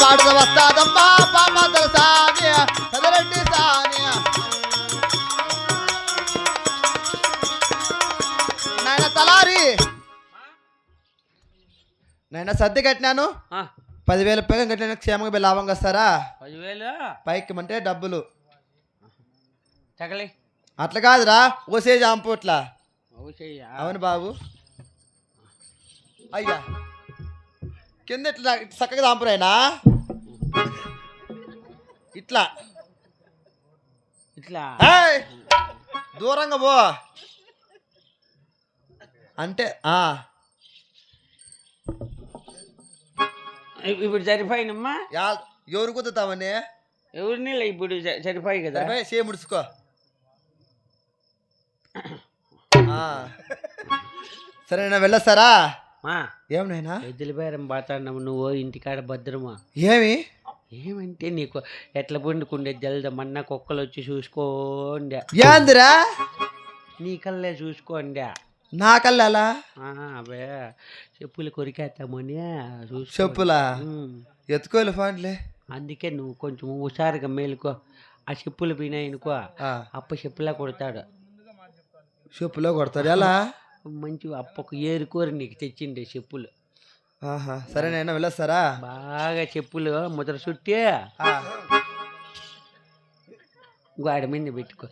పాడుతూ వస్తాదమ్మా పామదల సాని పెదరెడ్డి సాని నాయన తలారి నాయన సర్ది కట్టినాను 10,000 పైగా కట్టిన క్షేమంగా లాభంగా వస్తారా 10,000 పైకి అంటే డబ్బులు తగలి అట్లా కాదురా ఓసే జాంపు అట్లా అవును బాబు అయ్యా కింద ఇట్లా చక్కగా దాంపురాయినా ఇట్లా ఇట్లా దూరంగా పో అంటే ఇప్పుడు సరిపోయినమ్మా ఎవరు కుదుతామని ఎవరిని ఇప్పుడు సరిపోయి కదా సే ముడుచుకో సరేనా వెళ్ళొస్తారా ఏమనైనా ఎద్దుల బేరం బాతాన్నాము నువ్వు ఇంటికాడ భద్రమా ఏమంటే నీకు ఎట్లా పండుకుండే జల్ద మన్న కుక్కలు వచ్చి చూసుకోండి ఏందిరా నీ కల్లే చూసుకోండి నా కల్లా అవే చెప్పులు కొరికేస్తామని చెప్పులా ఎత్తుకోలే ఫాండ్లే అందుకే నువ్వు కొంచెం హుషారుగా మేలుకో ఆ చెప్పులు పోయినాయనుకో అప్ప చెప్పులా కొడతాడు చెప్పులో కొడతాడు ఎలా మంచి అప్పకు ఏరుకోరు నీకు తెచ్చిండే చెప్పులు సరేనైనా వెళ్ళొస్తారా బాగా చెప్పులు ముద్ర చుట్టి గాడి మీద పెట్టుకో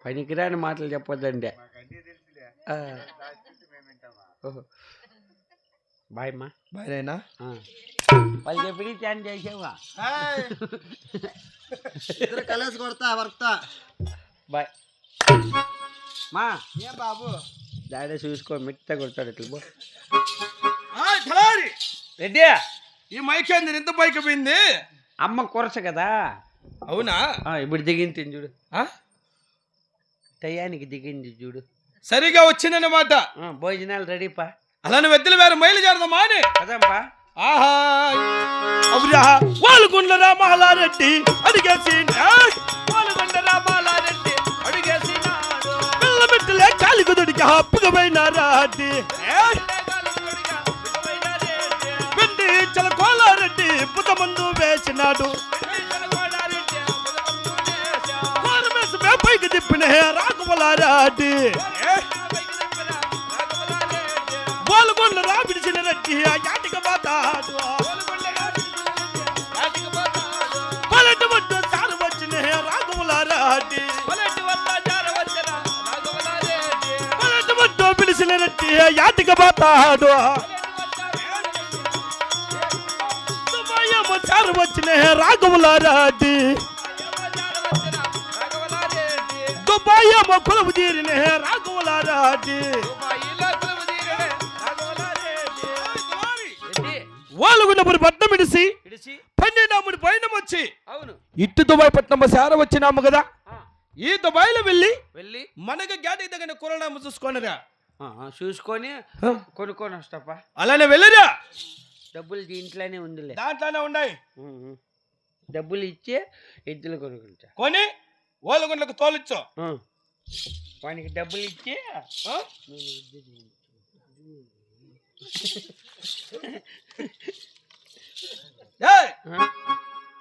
పనికిరాని మాటలు చెప్పొద్దండి బాయ్ మా బాయ్ నైనా వాళ్ళు చెప్పి ఛాన్ చేసావా కలిసి కొడతా వర్క్తా బాయ్ మా ఏం బాబు డాడీ చూసుకో మిట్ట కొడతాడు ఇట్లా రెడ్డి ఈ మైక్ ఏంది ఎంత పైకి పోయింది అమ్మ కొరస కదా అవునా ఇప్పుడు దిగింది చూడు టయానికి దిగింది చూడు సరిగా వచ్చిందన్నమాట భోజనాలు రెడీపా అలానే వెద్దలు వేరే మైలు చేరదామా అని అదంపా ఆహా అవురా వాళ్ళగుండ్ల రామాలారెడ్డి అడిగేసి వాళ్ళగుండ్ల రామాలారెడ్డి అడిగేసి పిల్లబెట్టలే కాలి కుదుడికి హప్పుగమైనారెడ్డి పిండి చలకోలారెడ్డి పుత ముందు వేసినాడు పైకి తిప్పిన రాఘవలారెడ్డి వాళ్ళగుండ్ల రా విడిచిన రెడ్డి ఆ యాటికి పోతాడు పల్లెటి వద్ద చారు వచ్చిన రాఘవలారెడ్డి పల్లెటి వద్ద పిలిచిన రెడ్డి యాటికి పోతాడు చారు వచ్చిన రాఘవలారెడ్డి దుబాయమ్మ కులము తీరిన రాఘవలారెడ్డి వాళ్ళగున్నప్పుడు పట్నం ఇడిసి 12 పైన వచ్చి ఇటు దుబాయ్ పట్నం సార వచ్చినాము కదా ఈ దుబాయ్లో వెళ్ళి మనకి గ్యాటికి తగిన కూరనామ చూసుకోనరా చూసుకొని కొనుక్కొని వస్తాపా అలానే వెళ్ళరా డబ్బులు దీంట్లోనే ఉందిలే దాంట్లోనే ఉన్నాయి డబ్బులు ఇచ్చే ఎద్దులు కొనుక్కుంటా కొని వాళ్ళగుండ్లకు తోలిచ్చో వానికి డబ్బులు ఇచ్చి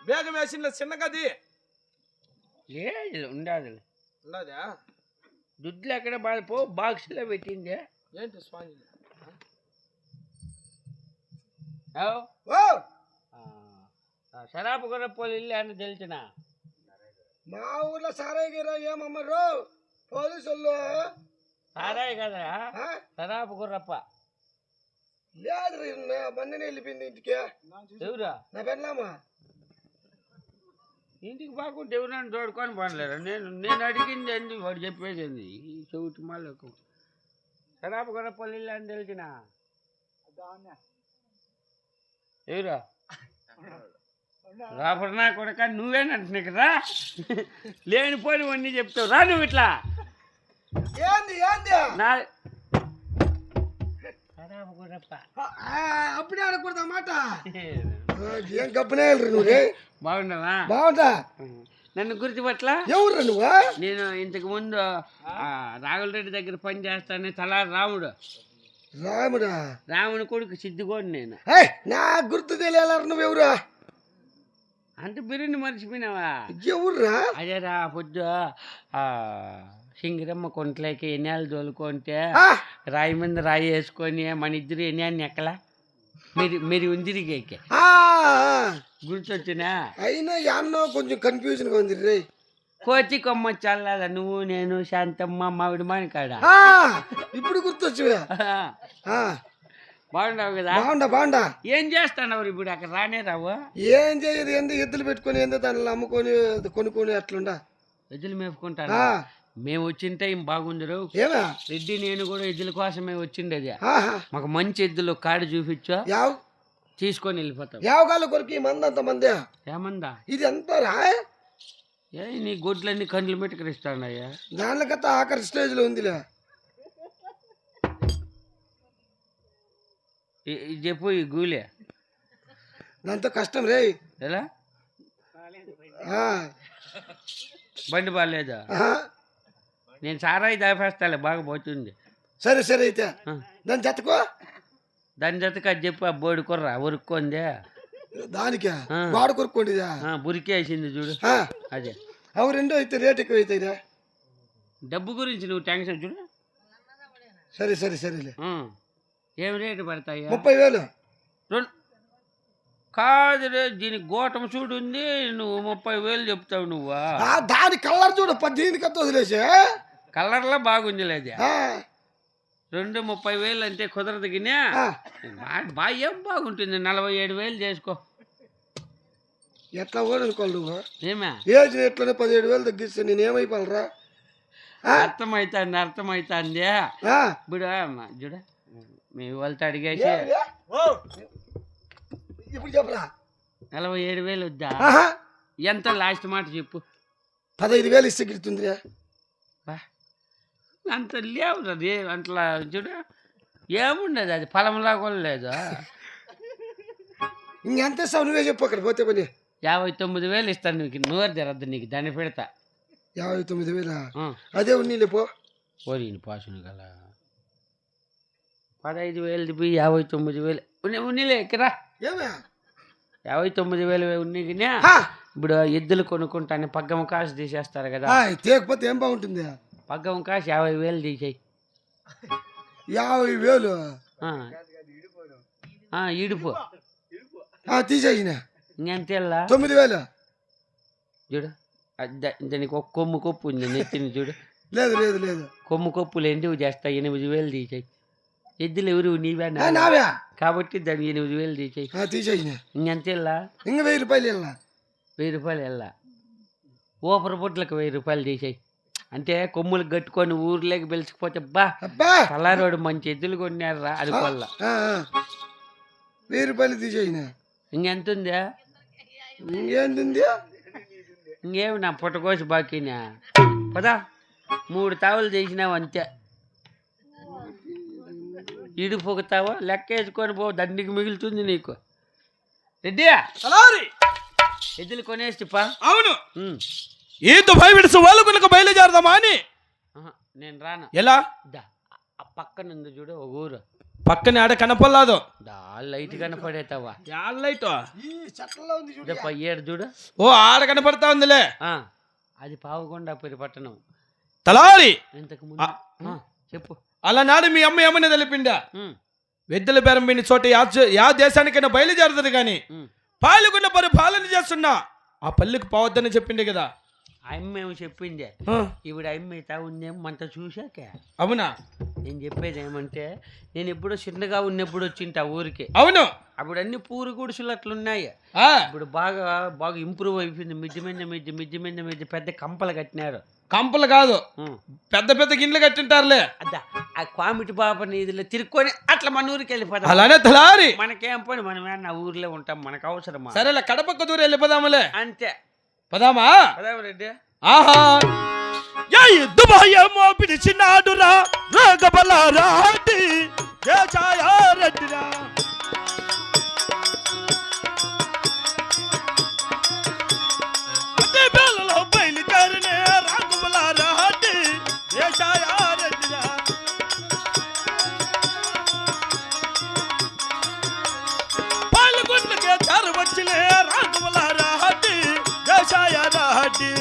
బేగం వేసిన చిన్నగది లేదు ఉండదు ఉండదా దుడ్లు ఎక్కడ బాగా పో బాక్స్లో పెట్టింది ఏంటి స్వామి సరాపు కొరపోలు ఇల్లు అని తెలిసిన మా ఊర్లో సారాయి గిరా ఏమమ్మరు పోలీసులు సారాయి కదా సరాపు గుర్రప్ప లేదు మొన్ననే వెళ్ళిపోయింది ఇంటికి ఎవరా నా పెళ్ళామా ఇంటికి బాగుంటే ఎవరైనా తోడుకొని పడలేరు నేను అడిగింది అండి వాడు చెప్పేది అండి ఈ చెవిటి మాలకు సరాపు గుర్రప్పలు ఇల్లు అని తెలిసిన ఎవరా రాబర్ నా కొడక నువ్వేనంటున్నా కదా లేనిపోయినవన్నీ చెప్తావు రా నువ్వు ఇట్లా నా అప్పుడే ఆడకూడదు అన్నమాట ఏం గప్పనే నువ్వు బాగుండవా బాగుంటా నన్ను గుర్తుపట్ల ఎవరు నువ్వు నేను ఇంతకు ముందు రాఘుల రెడ్డి దగ్గర పని చేస్తానే తలారి రాముడు రాముడా? రాముని కొడుకు సిద్ధిగోడు నేను. నాకు గుర్తు తెలియాల. నువ్వెవరా? అంత బిర్యానీ మర్చిపోయినావా? ఎవరురా? అదేరా పొద్దు సింగిరమ్మ కొంట్లోకి ఎన్యాలు తోలుకుంటే రాయి మీద రాయి వేసుకొని మన ఇద్దరు ఎన్యాన్ని ఎక్కలా మీరు ఉందిరిగేకే గుర్తొచ్చినా? అయినా యాన్నో కొంచెం కన్ఫ్యూజన్ గా ఉంది రే. కోతి కొమ్మ చల్లాల నువ్వు నేను శాంతమ్మ మావిడి మాని కాడ. ఇప్పుడు గుర్తొచ్చువా? బాగుండవు కదా? బాగుండా. ఏం చేస్తావు ఇప్పుడు? అక్కడ రానే రావు. ఏం చేయదు, ఏందో ఎద్దులు పెట్టుకొని ఏందో దానిలో అమ్ముకొని కొనుక్కొని అట్లుండా ఎద్దులు మేపుకుంటాను. మేము వచ్చిన టైం బాగుందరు. ఏమా రెడ్డి నేను కూడా ఎద్దుల కోసమే వచ్చిండేది. మాకు మంచి ఎద్దులు కాడు చూపించు, తీసుకొని వెళ్ళిపోతాం. యావగాలు కొరికి మంది అంత మంది. ఏమందా ఇది ఎంత రా? నీ గొడ్లన్నీ కండ్లు మెట్టుకరిస్తాడయ్యా. దానిలో కథ ఆఖరి స్టేజ్ లో ఉందిలే. చెప్పు ఈ గూలే దాంతో కష్టం రే. ఎలా బండి బాగాలేదా? నేను సారాయి దాపేస్తాలే, బాగా పోతుంది. సరే అయితే దాని జతకో. దాని జతకు అది చెప్పు. ఆ బోడి కుర్ర ఉరుక్కుందే దానికా? వాడు కొరుక్కోండిదా? బురికేసింది చూడు అదే. అవి రెండో అయితే రేట్ ఎక్కువ అవుతాయిరా. డబ్బు గురించి నువ్వు టెన్షన్ చూడు. సరేలే. ఏం రేటు పడతాయి? 30,000. కాదు రే, దీనికి గోటం చూడు ఉంది, నువ్వు 30,000 చెప్తావు నువ్వా? దాని కలర్ చూడు. దీనికి అంత వదిలేసే కలర్లో బాగుంది లేదు. 30,000 అంటే కుదరదు గినే. బాగా ఏం బాగుంటుంది. 47,000 చేసుకో. ఎట్లా కూడా అనుకోవాలి నువ్వు. ఏమే ఏజ్ ఎట్లనే 17,000 తగ్గిస్తే నేనేమైపోవాలరా? అర్థమైతుంది. ఇప్పుడు చూడ మీ వాళ్ళతో అడిగేసి ఇప్పుడు చెప్పరా? 47,000 వద్దా? ఎంత లాస్ట్ మాట చెప్పు. 15,000 ఇస్తే గిడుతుందిరా. అంత లేవు అది. అట్లా చూడ ఏముండదు, అది పొలంలా కూడా లేదు. ఇంకెంత ఇస్తావు నువ్వే చెప్పు. అక్కడ పోతే పని 59,000 ఇస్తాను నీకు. నూరు జరద్దు నీకు, దాన్ని పెడతా. 59,000 అదే ఉన్నీలే పో. పోరీని పాసును గల 15,000 పోయి 59,000 ఉన్నీలే ఎక్కరా. 59,000 ఉన్నీకినే. ఇప్పుడు ఎద్దులు కొనుక్కుంటాను, పగ్గం కాసు తీసేస్తారు కదా. తేకపోతే ఏం బాగుంటుంది? పగ్గం కాసు 50,000 తీసేయి. 50,000 ఈడుపు తీసేసిన. ఇంకెంతేళ్ళ? 9,000 చూడు. దానికి ఒక కొమ్ము కొప్పు ఉంది నెత్తిని చూడు. లేదు కొమ్ము కొప్పులు ఎందుకు చేస్తా? 8,000 తీసేయి. ఎద్దులు ఎవరు? నీవే కాబట్టి దాన్ని 8,000 తీసేయి. తీసేసిన. ఇంకెంతేళ్ళ? ఇంకా 1,000 రూపాయలు. 1,000 రూపాయలు వెళ్ళా. ఓపర బొట్లకు 1,000 రూపాయలు తీసేయి. అంటే కొమ్ములు కట్టుకొని ఊర్లోకి పిలిచిపోతే కలారోడు మంచి ఎద్దులు కొన్నారు రా అనుకోల్ల. 1,000 రూపాయలు తీసేసిన. ఇంకెంత ఉందా? ఇంకేంది? ఇంకేమి నా పుట్టకోసి బాకీనా? పదా 3 తావులు చేసినావు అంతే. ఇడు పొగుతావా? లెక్క వేసుకొని పో, దండికి మిగులుతుంది నీకు. రెడ్డి ఎద్దులు కొనేసి పా. అవును, ఈ దుబాయ్ విడిసి వాళ్ళకు బయలుదేరదామా అని. నేను రాను. ఎలా? పక్కన ఉంది చూడు ఒక ఊరు, పక్కనే ఆడ కనపడలేదు. లైట్ కనపడేతావా? లైట్ ఏడు చూడు. ఓ ఆడ కనపడతా ఉందిలే. అది పావుకొండాపురి పట్టణం. తలారి ఇంతకు ముందు చెప్పు. అలనాడు మీ అమ్మ ఏమని తెలిపిండా? వెద్దెల బేరం పోయిన చోట యా దేశానికైనా బయలుదేరదు గాని పాల్గొన్న పరిపాలన చేస్తున్నా ఆ పల్లెకు పోవద్దని చెప్పిండే కదా. అమ్మేమో చెప్పిందే. ఇప్పుడు అమ్మితా ఉందేమో మంత చూశాక. అవునా? నేను చెప్పేది ఏమంటే, నేను ఎప్పుడో చిన్నగా ఉన్నప్పుడు వచ్చింట ఊరికి. అవును, అప్పుడు అన్ని పూరు గుడిసెలు అట్లున్నాయి. ఇప్పుడు బాగా ఇంప్రూవ్ అయిపోయింది. మిద్ది మీద పెద్ద కంపలు కట్టినారు. కంపలు కాదు, పెద్ద పెద్ద గిన్నెలు కట్టింటారులే. అద్దా ఆ కామిటి బాబని ఇదిలో తిరుక్కొని అట్లా మన ఊరికి వెళ్ళిపోతాం. అలానే తలారి మనకేం పని, మనం నా ఊర్లో ఉంటాం, మనకు అవసరమా? సరేలే, కడపక్క దూరం వెళ్ళిపోదాములే. అంతే, పదామా? రెడ్డి. ఆహా, దుబాయమో పిలిచినాడురా రాగబలారా రెడ్డిరా. బయలుదేరనే రాగబలారా రెడ్డిరా. గడ్డి